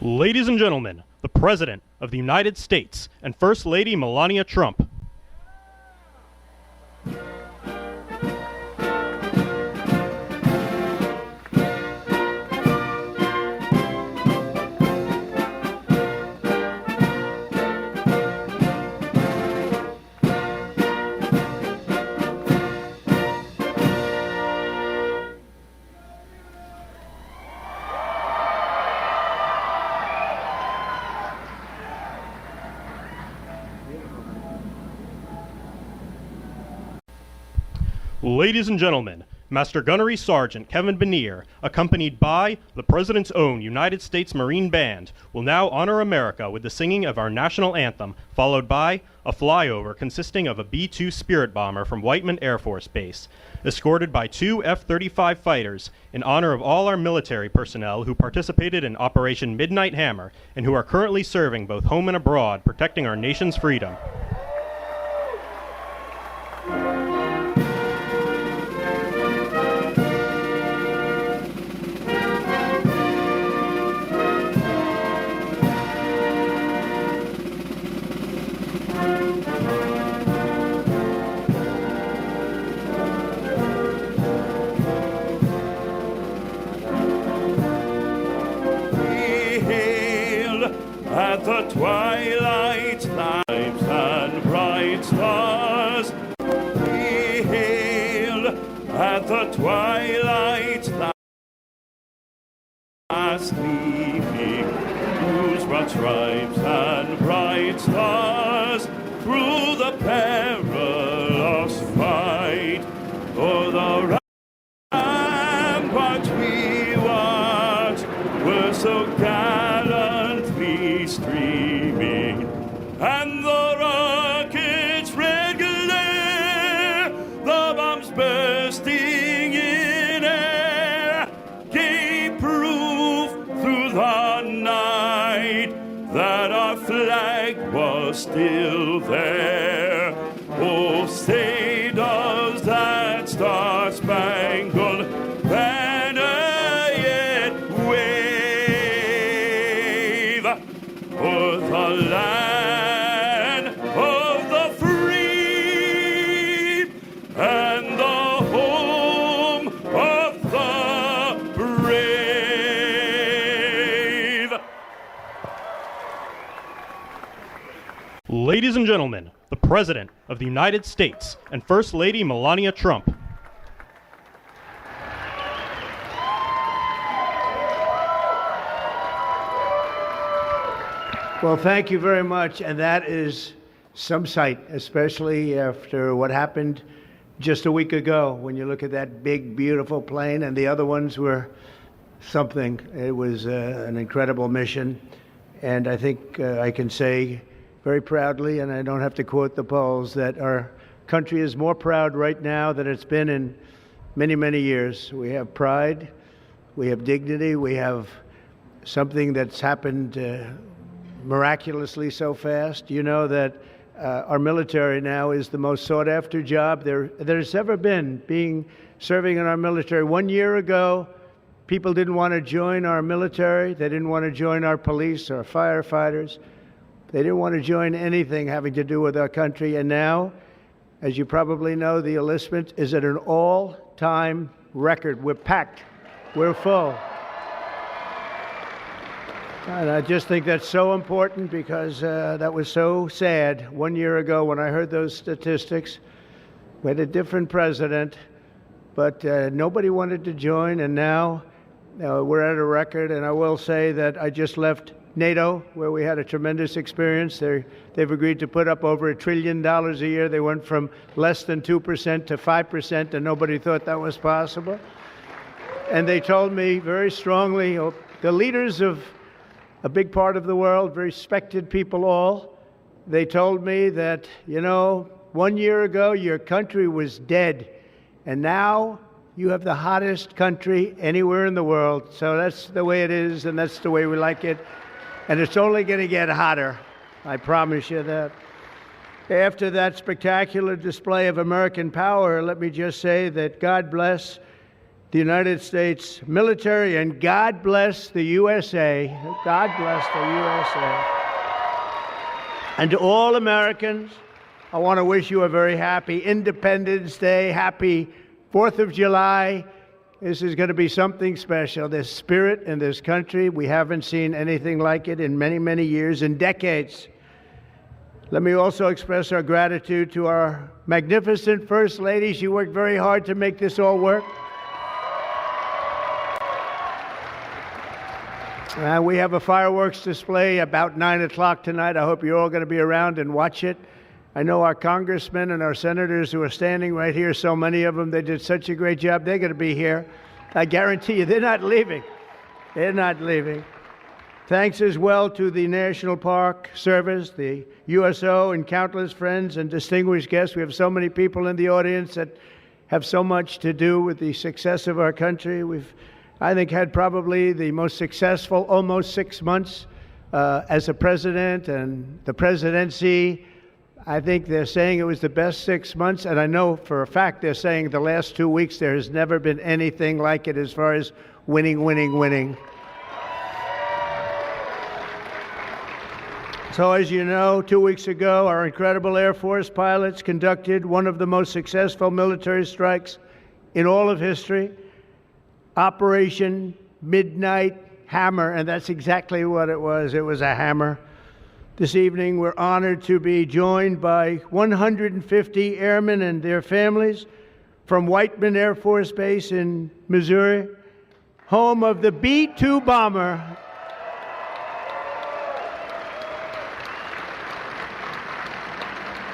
Ladies and gentlemen, the President of the United States and First Lady Melania Trump. Ladies and gentlemen, Master Gunnery Sergeant Kevin Benier, accompanied by the President's own United States Marine Band, will now honor America with the singing of our national anthem, followed by a flyover consisting of a B-2 Spirit bomber from Whiteman Air Force Base, escorted by 2 F-35 fighters in honor of all our military personnel who participated in Operation Midnight Hammer and who are currently serving both home and abroad, protecting our nation's freedom. At the twilight lamps and bright stars, we hail at the twilight last evening, whose broad stripes and bright stars through the perilous fight o'er the ramparts we watched were so gallantly streaming, and the rockets' red glare, the bombs bursting in air, gave proof through the night that our flag was still there. Oh, say does that star-spangled banner yet wave o'er the land of the free and the home of the brave. Ladies and gentlemen, the President of the United States and First Lady Melania Trump. Well, thank you very much, and that is some sight, especially after what happened just a week ago when you look at that big, beautiful plane, and the other ones were something. It was an incredible mission, and I think I can say very proudly, and I don't have to quote the polls, that our country is more proud right now than it's been in many, many years. We have pride, we have dignity, we have something that's happened miraculously so fast. You know that our military now is the most sought-after job there's ever been, serving in our military. 1 year ago, people didn't want to join our military. They didn't want to join our police or firefighters. They didn't want to join anything having to do with our country. And now, as you probably know, the enlistment is at an all-time record. We're packed. We're full. And I just think that's so important because that was so sad 1 year ago when I heard those statistics. We had a different president, but nobody wanted to join, and now we're at a record. And I will say that I just left NATO, where we had a tremendous experience. They've agreed to put up over $1 trillion a year. They went from less than 2% to 5%, and nobody thought that was possible. And they told me very strongly, the leaders of a big part of the world, very respected people all, they told me that, 1 year ago your country was dead, and now you have the hottest country anywhere in the world. So that's the way it is, and that's the way we like it. And it's only going to get hotter. I promise you that. After that spectacular display of American power, let me just say that God bless the United States military, and God bless the USA. God bless the USA. And to all Americans, I want to wish you a very happy Independence Day, happy 4th of July. This is going to be something special. There's spirit in this country. We haven't seen anything like it in many, many years and decades. Let me also express our gratitude to our magnificent First Lady. She worked very hard to make this all work. We have a fireworks display about 9 o'clock tonight. I hope you're all going to be around and watch it. I know our congressmen and our senators who are standing right here, so many of them, they did such a great job. They're going to be here. I guarantee you, they're not leaving. They're not leaving. Thanks as well to the National Park Service, the USO, and countless friends and distinguished guests. We have so many people in the audience that have so much to do with the success of our country. We've, I think, had probably the most successful almost 6 months as a president and the presidency. I think they're saying it was the best 6 months, and I know for a fact they're saying the last 2 weeks there has never been anything like it as far as winning, winning, winning. So as you know, 2 weeks ago, our incredible Air Force pilots conducted one of the most successful military strikes in all of history, Operation Midnight Hammer, and that's exactly what it was. It was a hammer. This evening, we're honored to be joined by 150 airmen and their families from Whiteman Air Force Base in Missouri, home of the B-2 bomber.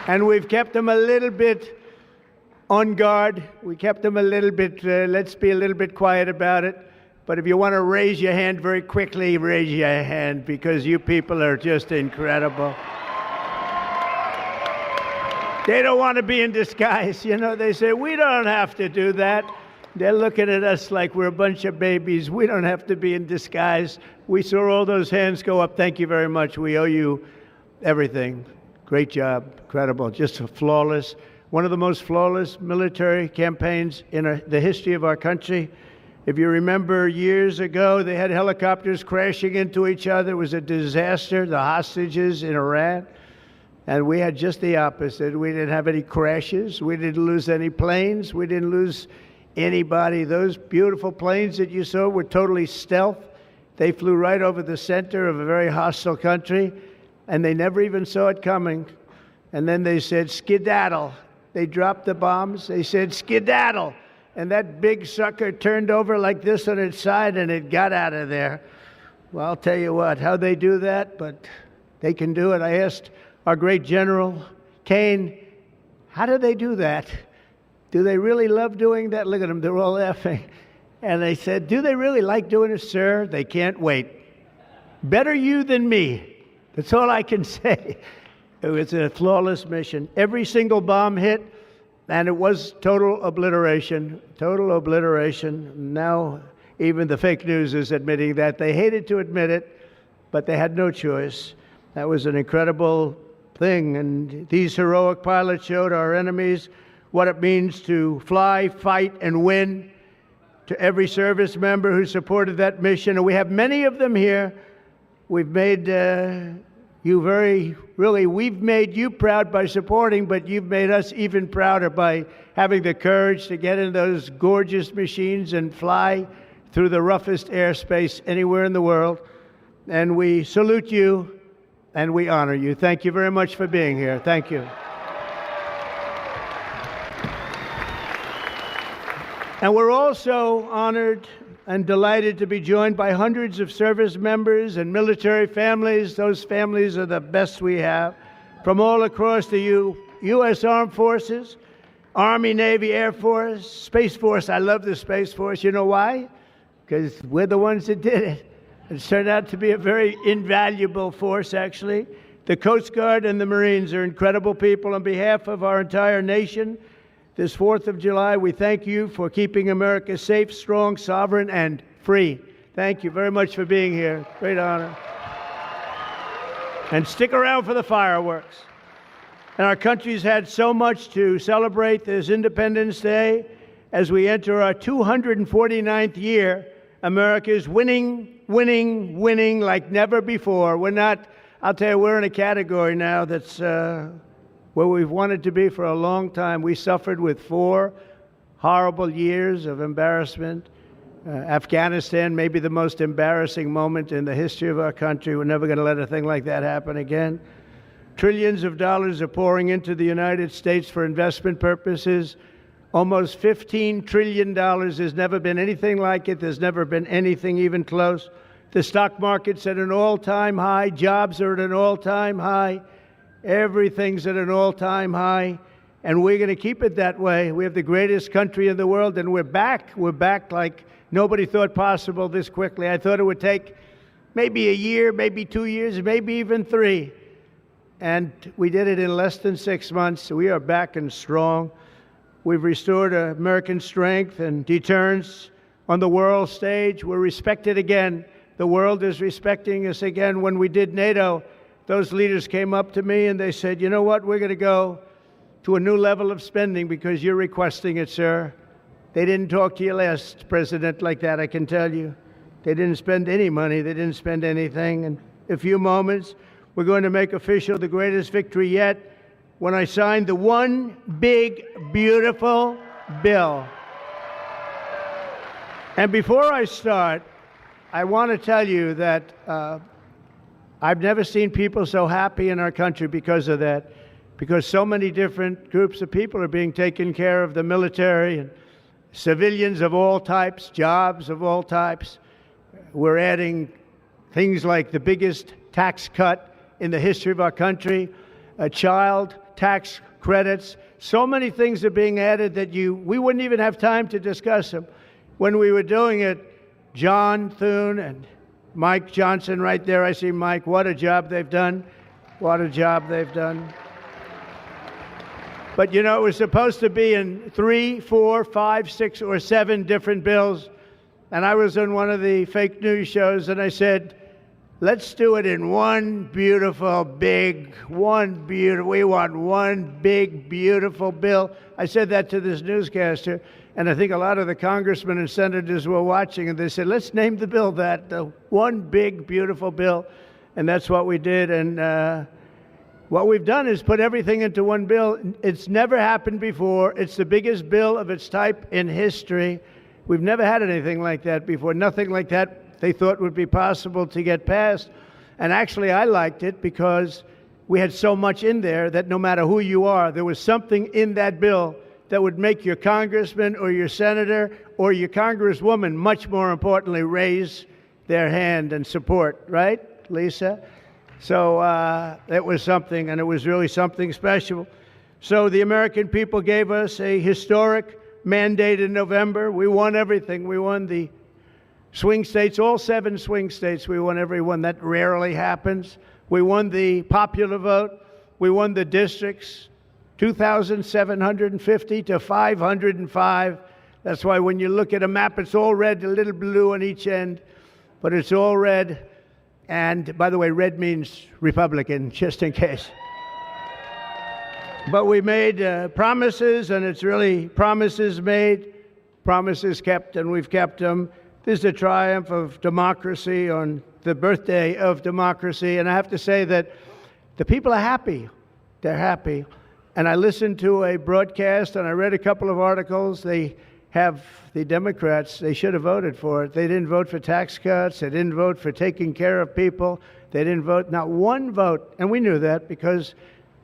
And we've kept them a little bit on guard. We kept them a little bit, let's be a little bit quiet about it. But if you want to raise your hand very quickly, raise your hand, because you people are just incredible. They don't want to be in disguise. You know, they say, we don't have to do that. They're looking at us like we're a bunch of babies. We don't have to be in disguise. We saw all those hands go up. Thank you very much. We owe you everything. Great job. Incredible. Just flawless. One of the most flawless military campaigns in the history of our country. If you remember years ago, they had helicopters crashing into each other. It was a disaster, the hostages in Iran. And we had just the opposite. We didn't have any crashes. We didn't lose any planes. We didn't lose anybody. Those beautiful planes that you saw were totally stealth. They flew right over the center of a very hostile country, and they never even saw it coming. And then they said, skedaddle. They dropped the bombs. They said, skedaddle. And that big sucker turned over like this on its side, and it got out of there. Well, I'll tell you what, how they do that, but they can do it. I asked our great General Kane, how do they do that? Do they really love doing that? Look at them, they're all laughing. And they said, do they really like doing it, sir? They can't wait. Better you than me. That's all I can say. It was a flawless mission. Every single bomb hit, and it was total obliteration. Total obliteration. Now, even the fake news is admitting that. They hated to admit it, but they had no choice. That was an incredible thing. And these heroic pilots showed our enemies what it means to fly, fight, and win. To every service member who supported that mission, and we have many of them here, we've made we've made you proud by supporting, but you've made us even prouder by having the courage to get in those gorgeous machines and fly through the roughest airspace anywhere in the world. And we salute you and we honor you. Thank you very much for being here. Thank you. And we're also honored and delighted to be joined by hundreds of service members and military families. Those families are the best we have, from all across the U.S. Armed Forces, Army, Navy, Air Force, Space Force. I love the Space Force. You know why? Because we're the ones that did it. It's turned out to be a very invaluable force, actually. The Coast Guard and the Marines are incredible people. On behalf of our entire nation, this 4th of July, we thank you for keeping America safe, strong, sovereign, and free. Thank you very much for being here. Great honor. And stick around for the fireworks. And our country's had so much to celebrate this Independence Day. as we enter our 249th year, America is winning, winning, winning like never before. I'll tell you, we're in a category now that's where we've wanted to be for a long time. We suffered with 4 horrible years of embarrassment. Afghanistan may be the most embarrassing moment in the history of our country. We're never going to let a thing like that happen again. Trillions of dollars are pouring into the United States for investment purposes. Almost $15 trillion. There's never been anything like it. There's never been anything even close. The stock market's at an all-time high. Jobs are at an all-time high. Everything's at an all-time high. And we're going to keep it that way. We have the greatest country in the world, and we're back. We're back like nobody thought possible this quickly. I thought it would take maybe a year, maybe 2 years, maybe even 3. And we did it in less than 6 months. We are back and strong. We've restored American strength and deterrence on the world stage. We're respected again. The world is respecting us again. When we did NATO, those leaders came up to me and they said, you know what, we're going to go to a new level of spending because you're requesting it, sir. They didn't talk to your last president like that, I can tell you. They didn't spend any money. They didn't spend anything. In a few moments, we're going to make official the greatest victory yet when I signed the one big, beautiful bill. And before I start, I want to tell you that I've never seen people so happy in our country because of that, because so many different groups of people are being taken care of, the military and civilians of all types, jobs of all types. We're adding things like the biggest tax cut in the history of our country, child tax credits. So many things are being added that we wouldn't even have time to discuss them. When we were doing it, John Thune and Mike Johnson right there, I see Mike, what a job they've done. What a job they've done. But you know, it was supposed to be in 3, 4, 5, 6, or 7 different bills. And I was on one of the fake news shows and I said, let's do it in one beautiful, big, we want one big, beautiful bill. I said that to this newscaster, and I think a lot of the congressmen and senators were watching, and they said, let's name the bill that, the one big, beautiful bill. And that's what we did. And what we've done is put everything into one bill. It's never happened before. It's the biggest bill of its type in history. We've never had anything like that before. Nothing like that they thought would be possible to get passed. And actually, I liked it because we had so much in there that no matter who you are, there was something in that bill that would make your congressman or your senator or your congresswoman, much more importantly, raise their hand and support. Right, Lisa? So it was something, and it was really something special. So the American people gave us a historic mandate in November. We won everything. We won the swing states, all 7 swing states. We won every one. That rarely happens. We won the popular vote. We won the districts, 2,750 to 505. That's why when you look at a map, it's all red, a little blue on each end, but it's all red. And by the way, red means Republican, just in case. But we made promises, and it's really promises made, promises kept, and we've kept them. This is a triumph of democracy on the birthday of democracy. And I have to say that the people are happy. They're happy. And I listened to a broadcast and I read a couple of articles. They have the Democrats, they should have voted for it. They didn't vote for tax cuts. They didn't vote for taking care of people. They didn't vote, not one vote. And we knew that because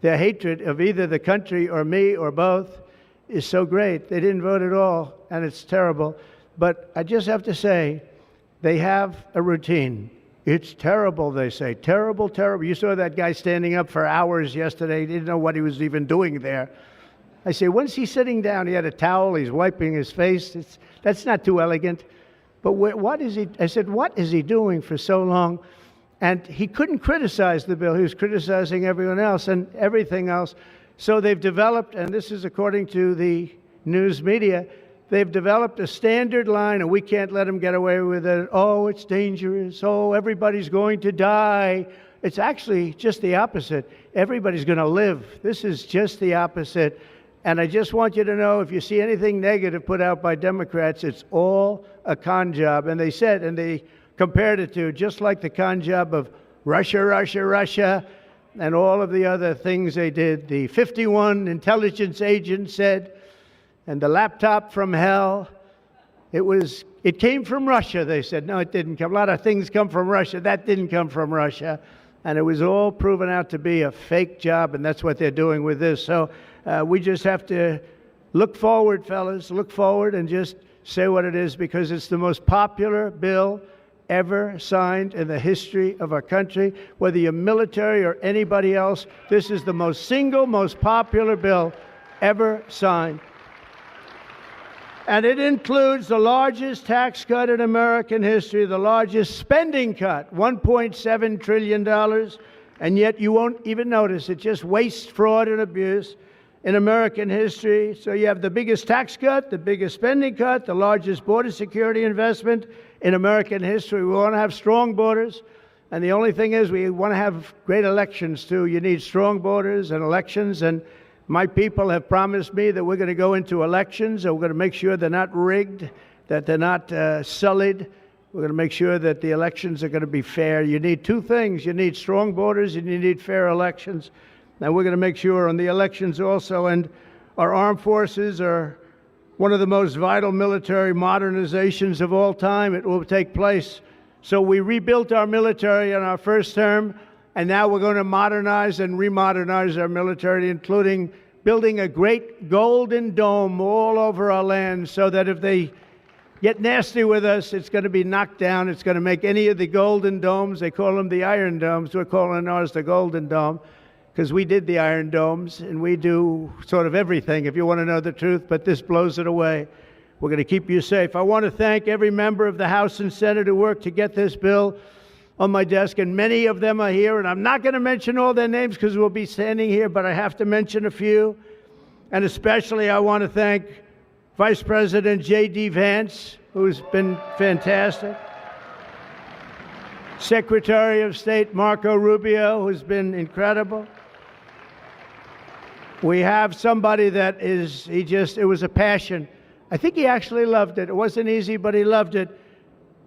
their hatred of either the country or me or both is so great. They didn't vote at all, and it's terrible. But I just have to say, they have a routine. It's terrible, they say. Terrible, terrible. You saw that guy standing up for hours yesterday. He didn't know what he was even doing there. I say, when's he sitting down? He had a towel. He's wiping his face. That's not too elegant. But what is he? I said, what is he doing for so long? And he couldn't criticize the bill. He was criticizing everyone else and everything else. So they've developed, and this is according to the news media, they've developed a standard line, and we can't let them get away with it. Oh, it's dangerous. Oh, everybody's going to die. It's actually just the opposite. Everybody's going to live. This is just the opposite. And I just want you to know, if you see anything negative put out by Democrats, it's all a con job. And they said, and they compared it to just like the con job of Russia, Russia, Russia, and all of the other things they did. The 51 intelligence agents said, and the laptop from hell, it came from Russia, they said. No, it didn't come. A lot of things come from Russia. That didn't come from Russia. And it was all proven out to be a fake job, and that's what they're doing with this. So we just have to look forward, fellas, look forward and just say what it is, because it's the most popular bill ever signed in the history of our country. Whether you're military or anybody else, this is the most popular bill ever signed. And it includes the largest tax cut in American history, the largest spending cut, $1.7 trillion, and yet you won't even notice it. Just waste, fraud, and abuse in American history. So you have the biggest tax cut, the biggest spending cut, the largest border security investment in American history. We want to have strong borders, and the only thing is we want to have great elections, too. You need strong borders and elections, and my people have promised me that we're going to go into elections, and we're going to make sure they're not rigged, that they're not sullied. We're going to make sure that the elections are going to be fair. You need two things. You need strong borders, and you need fair elections. And we're going to make sure on the elections also. And our armed forces are one of the most vital military modernizations of all time. It will take place. So we rebuilt our military in our first term. And now we're going to modernize and remodernize our military, including building a great golden dome all over our land, so that if they get nasty with us, it's going to be knocked down. It's going to make any of the golden domes, they call them the iron domes, we're calling ours the golden dome, because we did the iron domes, and we do sort of everything, if you want to know the truth, but this blows it away. We're going to keep you safe. I want to thank every member of the House and Senate who worked to get this bill on my desk, and many of them are here, and I'm not going to mention all their names because we'll be standing here, but I have to mention a few. And especially I want to thank Vice President J.D. Vance, who's been fantastic, Secretary of State Marco Rubio, who's been incredible. We have somebody that it was a passion. I think he actually loved it. It wasn't easy, but he loved it.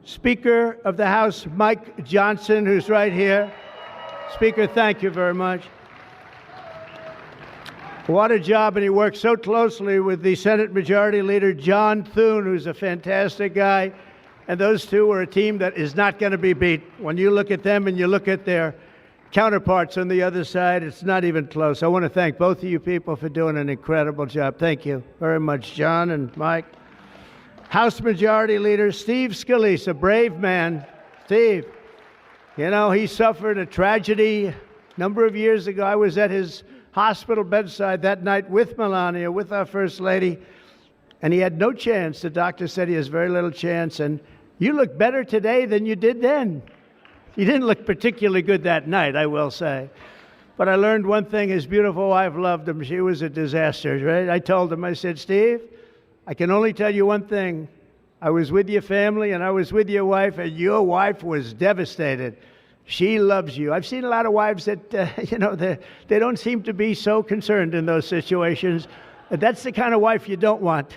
Speaker of the House, Mike Johnson, who's right here. Speaker, thank you very much. What a job, and he worked so closely with the Senate Majority Leader, John Thune, who's a fantastic guy. And those two are a team that is not going to be beat. When you look at them and you look at their counterparts on the other side, it's not even close. I want to thank both of you people for doing an incredible job. Thank you very much, John and Mike. House Majority Leader Steve Scalise, a brave man. Steve, you know, he suffered a tragedy a number of years ago. I was at his hospital bedside that night with Melania, with our First Lady, and he had no chance. The doctor said he has very little chance, and you look better today than you did then. You didn't look particularly good that night, I will say. But I learned one thing. His beautiful wife loved him. She was a disaster, right? I told him, I said, Steve, I can only tell you one thing. I was with your family and I was with your wife, and your wife was devastated. She loves you. I've seen a lot of wives that, they don't seem to be so concerned in those situations. That's the kind of wife you don't want.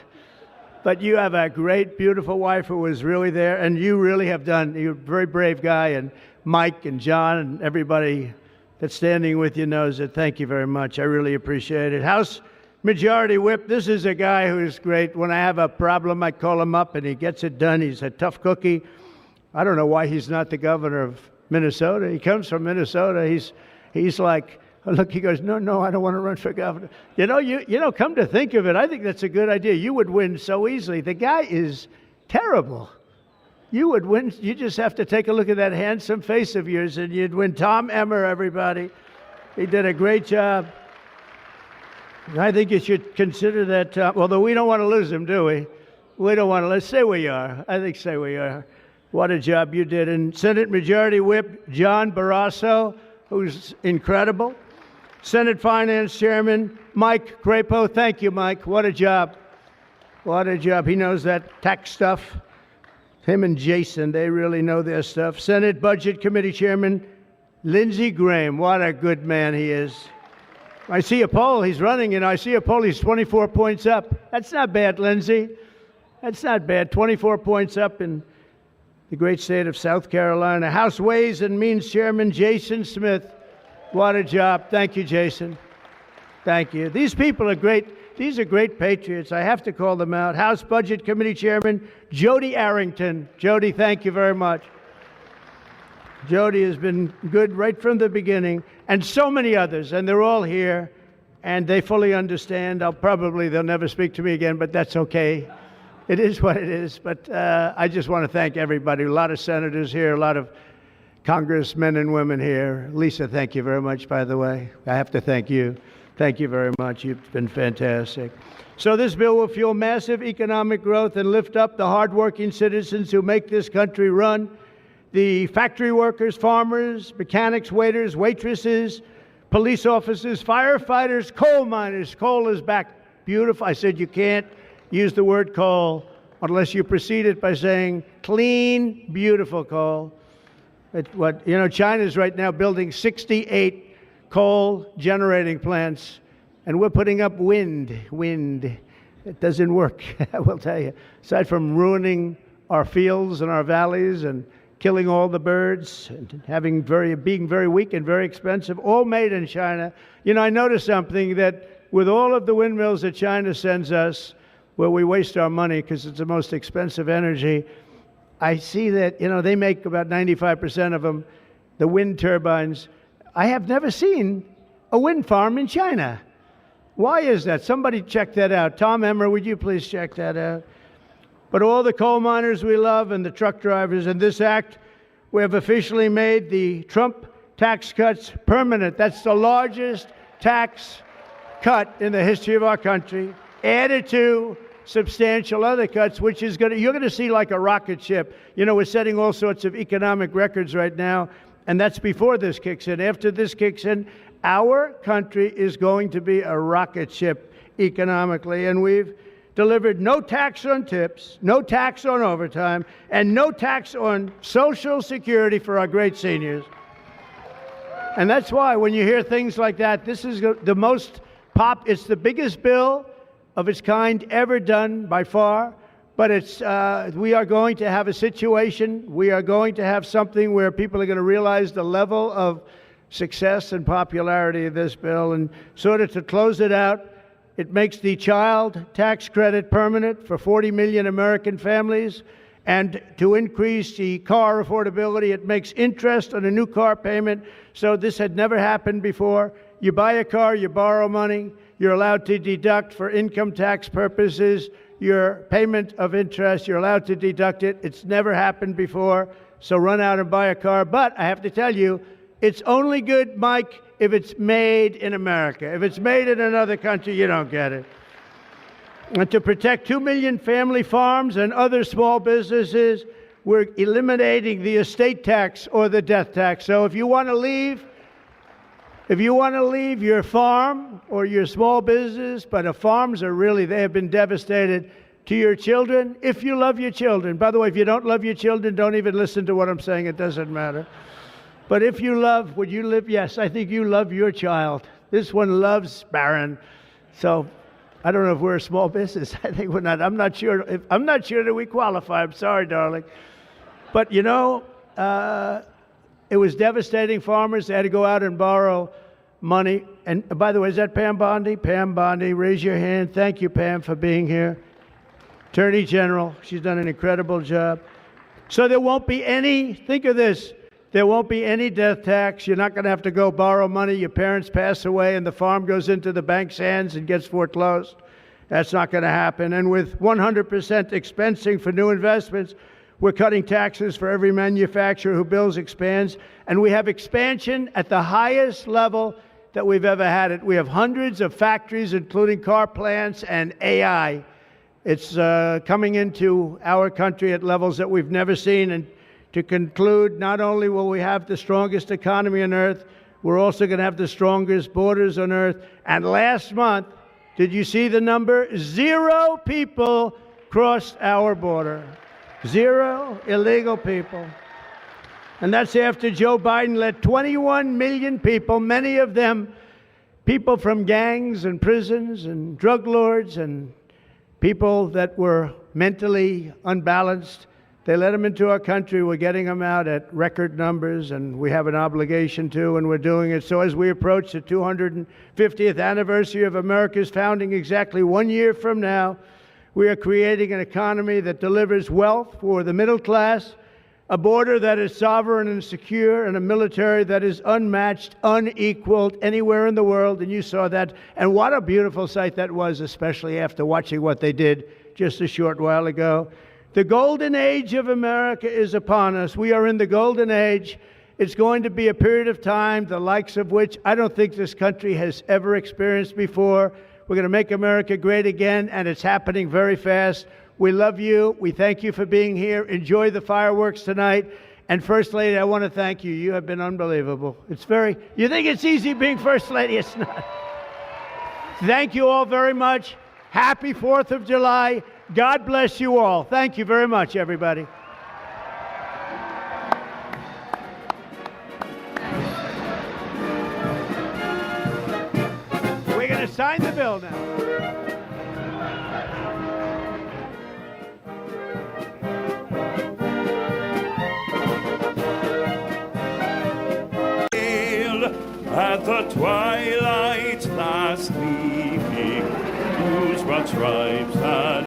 But you have a great, beautiful wife who was really there, and you really have done. You're a very brave guy, and Mike and John and everybody that's standing with you knows it. Thank you very much. I really appreciate it. House Majority Whip, this is a guy who's great. When I have a problem, I call him up, and he gets it done. He's a tough cookie. I don't know why he's not the governor of Minnesota. He comes from Minnesota. He's like, look, he goes, no, I don't want to run for governor. You know, come to think of it, I think that's a good idea. You would win so easily. The guy is terrible. You would win. You just have to take a look at that handsome face of yours, and you'd win. Tom Emmer, everybody. He did a great job. I think you should consider that, although we don't want to lose him, do we? We don't want to. Let's say we are. I think say we are. What a job you did. And Senate Majority Whip John Barrasso, who's incredible. Senate Finance Chairman Mike Crapo. Thank you, Mike. What a job. What a job. He knows that tax stuff. Him and Jason, they really know their stuff. Senate Budget Committee Chairman Lindsey Graham. What a good man he is. I see a poll. He's running, and I see a poll. He's 24 points up. That's not bad, Lindsey. That's not bad. 24 points up in the great state of South Carolina. House Ways and Means Chairman Jason Smith. What a job. Thank you, Jason. Thank you. These people are great. These are great patriots. I have to call them out. House Budget Committee Chairman Jody Arrington. Jody, thank you very much. Jody has been good right from the beginning, and so many others, and they're all here, and they fully understand. They'll never speak to me again, but that's okay. It is what it is. But I just want to thank everybody. A lot of senators here, a lot of congressmen and women here. Lisa, thank you very much, by the way. I have to thank you. Thank you very much. You've been fantastic. So this bill will fuel massive economic growth and lift up the hardworking citizens who make this country run. The factory workers, farmers, mechanics, waiters, waitresses, police officers, firefighters, coal miners. Coal is back. Beautiful. I said you can't use the word coal unless you precede it by saying clean, beautiful coal. China's right now building 68 coal generating plants, and we're putting up wind. It doesn't work, I will tell you. Aside from ruining our fields and our valleys and killing all the birds and being very weak and very expensive, all made in China. I noticed something, that with all of the windmills that China sends us, where we waste our money because it's the most expensive energy, I see that, they make about 95% of them, the wind turbines. I have never seen a wind farm in China. Why is that? Somebody check that out. Tom Emmer, would you please check that out? But all the coal miners we love and the truck drivers, in this act, we have officially made the Trump tax cuts permanent. That's the largest tax cut in the history of our country, added to substantial other cuts, which is you're going to see like a rocket ship. We're setting all sorts of economic records right now, and that's before this kicks in. After this kicks in, our country is going to be a rocket ship economically, and we've delivered no tax on tips, no tax on overtime, and no tax on Social Security for our great seniors. And that's why when you hear things like that, this is it's the biggest bill of its kind ever done by far, but we are going to have a situation, we are going to have something where people are going to realize the level of success and popularity of this bill. And sort of to close it out, it makes the child tax credit permanent for 40 million American families. And to increase the car affordability, it makes interest on a new car payment. So this had never happened before. You buy a car, you borrow money, you're allowed to deduct for income tax purposes your payment of interest. You're allowed to deduct it. It's never happened before. So run out and buy a car. But I have to tell you, it's only good, Mike, if it's made in America. If it's made in another country, you don't get it. And to protect 2 million family farms and other small businesses, we're eliminating the estate tax or the death tax. So if you want to leave your farm or your small business, but the farms they have been devastated, to your children, if you love your children. By the way, if you don't love your children, don't even listen to what I'm saying. It doesn't matter. But if you love, would you live? Yes, I think you love your child. This one loves Barron. So I don't know if we're a small business. I think we're not. I'm not sure that we qualify. I'm sorry, darling. But it was devastating. Farmers, they had to go out and borrow money. And by the way, is that Pam Bondi? Pam Bondi, raise your hand. Thank you, Pam, for being here. Attorney General, she's done an incredible job. So there won't be any, think of this, there won't be any death tax. You're not going to have to go borrow money. Your parents pass away and the farm goes into the bank's hands and gets foreclosed. That's not going to happen. And with 100% expensing for new investments, we're cutting taxes for every manufacturer who builds, expands. And we have expansion at the highest level that we've ever had it. We have hundreds of factories, including car plants and AI. It's coming into our country at levels that we've never seen. And to conclude, not only will we have the strongest economy on earth, we're also going to have the strongest borders on earth. And last month, did you see the number? 0 people crossed our border. 0 illegal people. And that's after Joe Biden let 21 million people, many of them people from gangs and prisons and drug lords and people that were mentally unbalanced. They let them into our country. We're getting them out at record numbers, and we have an obligation to, and we're doing it. So as we approach the 250th anniversary of America's founding exactly 1 year from now, we are creating an economy that delivers wealth for the middle class, a border that is sovereign and secure, and a military that is unmatched, unequaled anywhere in the world. And you saw that. And what a beautiful sight that was, especially after watching what they did just a short while ago. The golden age of America is upon us. We are in the golden age. It's going to be a period of time, the likes of which I don't think this country has ever experienced before. We're going to make America great again, and it's happening very fast. We love you. We thank you for being here. Enjoy the fireworks tonight. And First Lady, I want to thank you. You have been unbelievable. You think it's easy being First Lady? It's not. Thank you all very much. Happy 4th of July. God bless you all. Thank you very much, everybody. We're going to sign the bill now. At the twilight last evening, whose broad stripes had